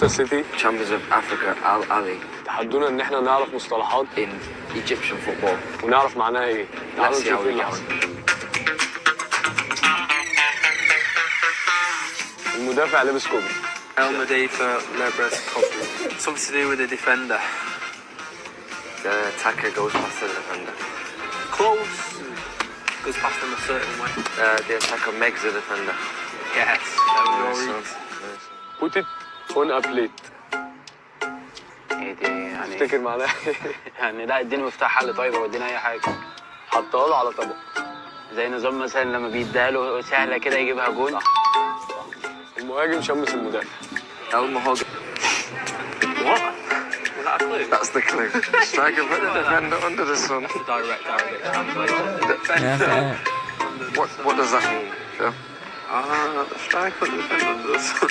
مانشستر سيتي. Champions of Africa, Al Ahly. تحدونا ان احنا نعرف مصطلحات In Egyptian football. ونعرف معناها ايه. Let's تعالوا see how نشوف we ايه اللي get حصل. on. المدافع لابس كوبري. Elmadi for Lebres. Something to do with the defender. The attacker goes past the defender. Close. Goes past them a certain way. The attacker megs the defender. Yes. There we go. Put it on a plate. ايه دي يعني؟ تفتكر معناها ايه؟ يعني لا اديني مفتاح حل طيب او اديني اي حاجه. حطها له على طبق. زي نظام مثلا لما بيديها له سهله كده يجيبها جون. صح. المهاجم شمس المدافع. What? Was that a clue? That's the clue. Striker put the defender under the sun. Direct Arabic translation. What does that mean? The striker put the defender under the sun.